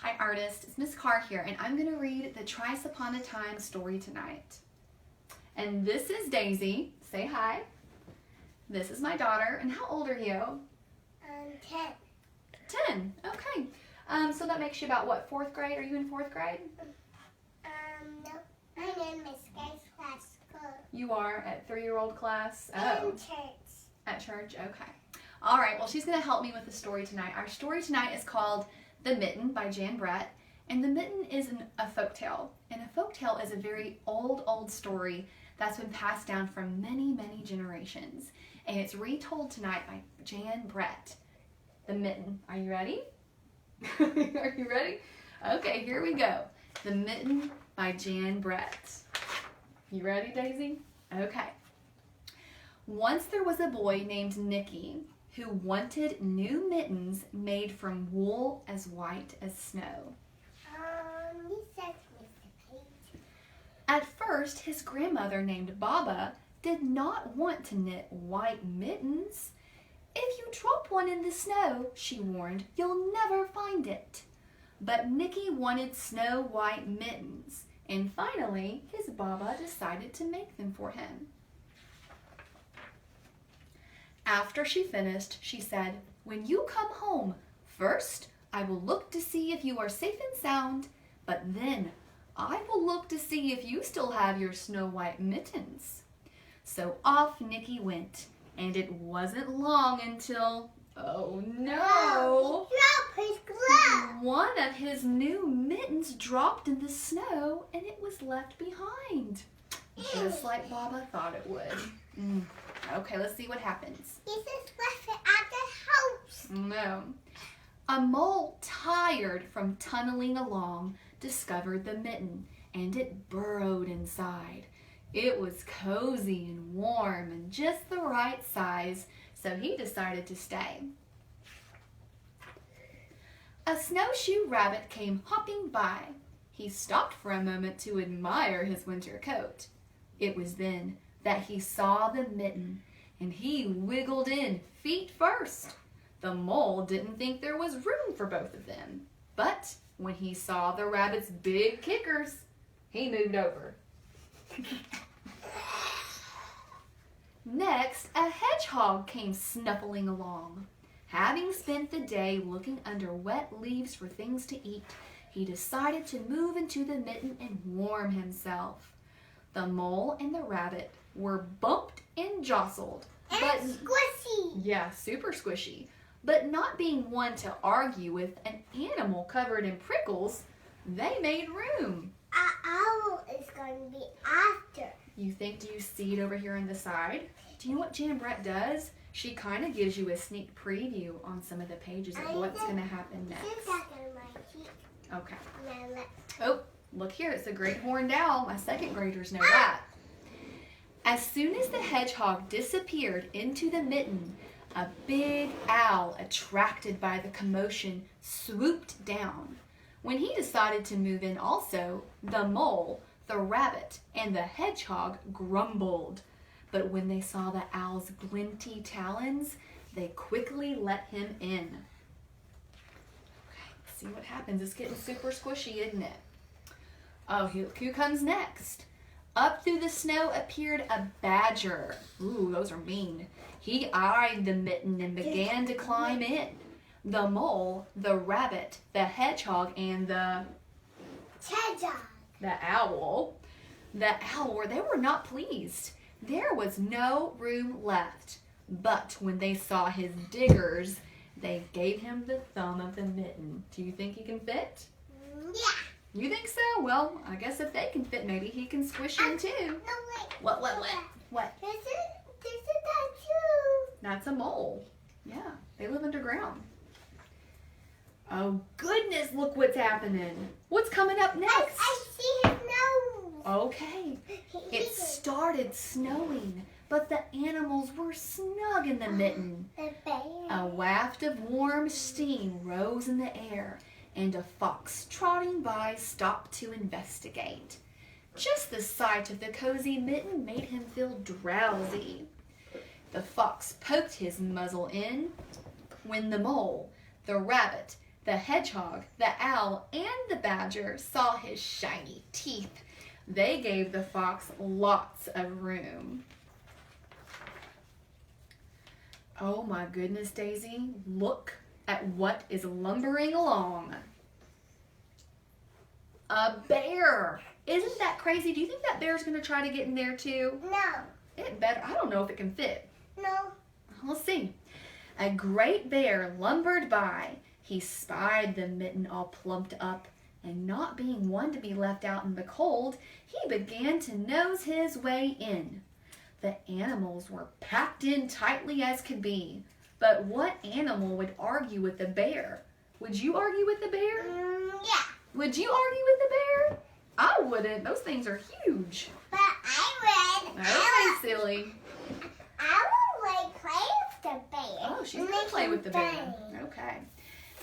Hi artists, it's Miss Carr here, and I'm going to read the Trice Upon a Time story tonight. And this is Daisy. Say hi. This is my daughter, and how old are you? 10. 10, okay. So that makes you about what, 4th grade? Are you in 4th grade? No. I'm in Miss Guy's class school. You are at 3-year-old class? In church. At church, okay. All right, well she's going to help me with the story tonight. Our story tonight is called The Mitten by Jan Brett. And The Mitten is a folktale. And a folktale is a very old story that's been passed down from many generations. And it's retold tonight by Jan Brett. The Mitten. Are you ready? Are you ready? Okay, here we go. The Mitten by Jan Brett. You ready, Daisy? Okay. Once there was a boy named Nicky who wanted new mittens made from wool as white as snow. At first, his grandmother named Baba did not want to knit white mittens. If you drop one in the snow, she warned, you'll never find it. But Nicky wanted snow white mittens, and finally, his Baba decided to make them for him. After she finished, she said, when you come home, first I will look to see if you are safe and sound, but then I will look to see if you still have your snow white mittens. So off Nicky went, and it wasn't long until, oh no, He dropped his glove. one of his new mittens dropped in the snow and it was left behind, just like Baba thought it would. Okay, let's see what happens. He just left it at the house. No. A mole, tired from tunneling along, discovered the mitten, and it burrowed inside. It was cozy and warm and just the right size, so he decided to stay. A snowshoe rabbit came hopping by. He stopped for a moment to admire his winter coat. It was then that he saw the mitten, and he wiggled in feet first. The mole didn't think there was room for both of them, but when he saw the rabbit's big kickers, he moved over. Next, a hedgehog came snuffling along. Having spent the day looking under wet leaves for things to eat, he decided to move into the mitten and warm himself. The mole and the rabbit were bumped and jostled. And squishy. Yeah, super squishy. But not being one to argue with an animal covered in prickles, they made room. An owl is going to be after. You think, do you see it over here on the side? Do you know what Jan Brett does? She kind of gives you a sneak preview on some of the pages of what's going to happen next. Okay. Oh, look here. It's a great horned owl. My 2nd graders know that. As soon as the hedgehog disappeared into the mitten, a big owl, attracted by the commotion, swooped down. When he decided to move in also, the mole, the rabbit, and the hedgehog grumbled. But when they saw the owl's glinty talons, they quickly let him in. Okay, let's see what happens. It's getting super squishy, isn't it? Oh, who comes next? Up through the snow appeared a badger. Ooh, those are mean. He eyed the mitten and began to climb in. The mole, the rabbit, the hedgehog, and the owl. They were not pleased. There was no room left. But when they saw his diggers, they gave him the thumb of the mitten. Do you think he can fit? Yeah. You think so? Well, I guess if they can fit, maybe he can squish in too. No, wait. What? There's a tattoo. That's a mole. Yeah, they live underground. Oh goodness, look what's happening. What's coming up next? I see his nose. Okay. It started snowing, but the animals were snug in the mitten. The bear. A waft of warm steam rose in the air, and a fox trotting by stopped to investigate. Just the sight of the cozy mitten made him feel drowsy. The fox poked his muzzle in when the mole, the rabbit, The hedgehog, the owl, and the badger saw his shiny teeth. They gave the fox lots of room. Oh my goodness, Daisy, look at what is lumbering along. A bear. Isn't that crazy? Do you think that bear's going to try to get in there too? No. It better. I don't know if it can fit. No. We'll see. A great bear lumbered by. He spied the Mitten all plumped up, and not being one to be left out in the cold, he began to nose his way in. The animals were packed in tightly as could be. But what animal would argue with the bear? Would you argue with the bear? Yeah. Would you argue with the bear? I wouldn't. Those things are huge. But I would. Okay, silly. I would like play with the bear. Oh, she's going to play with the bear. Okay.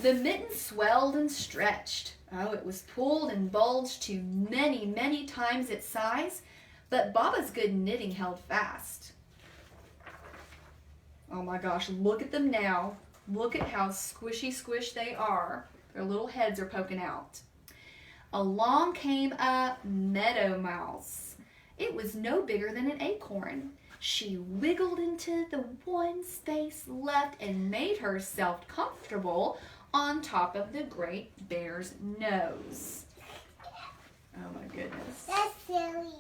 The Mitten swelled and stretched. Oh, it was pulled and bulged to many, many times its size, but Baba's good knitting held fast. Oh my gosh, look at them now. Look at how squishy squish they are. Their little heads are poking out. Along came a meadow mouse. It was no bigger than an acorn. She wiggled into the one space left and made herself comfortable on top of the great bear's nose. Oh my goodness. That's silly.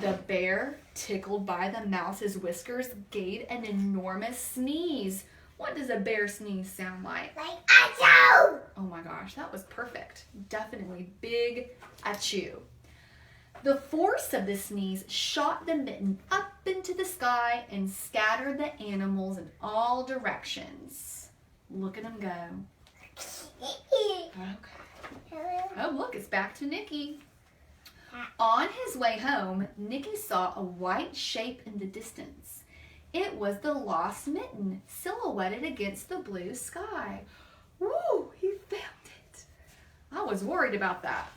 The bear, tickled by the mouse's whiskers, gave an enormous sneeze. What does a bear sneeze sound like? Like achoo! Oh my gosh, that was perfect. Definitely big achoo. The force of the sneeze shot the Mitten up into the sky and scattered the animals in all directions. Look at them go. Okay. Oh, look, it's back to Nicky. On his way home, Nicky saw a white shape in the distance. It was the lost Mitten, silhouetted against the blue sky. Woo, he found it. I was worried about that.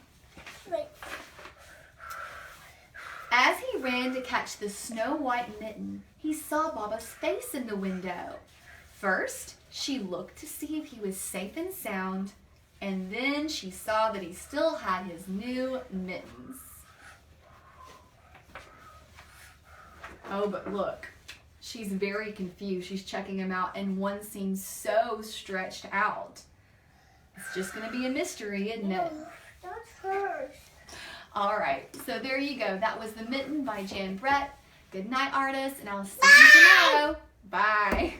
As he ran to catch the snow-white Mitten, he saw Baba's face in the window. First, she looked to see if he was safe and sound, and then she saw that he still had his new mittens. Oh, but look, she's very confused. She's checking him out, and one seems so stretched out. It's just going to be a mystery, isn't it? That's hers. All right, so there you go. That was The Mitten by Jan Brett. Good night, artists, and I'll see you tomorrow. Bye.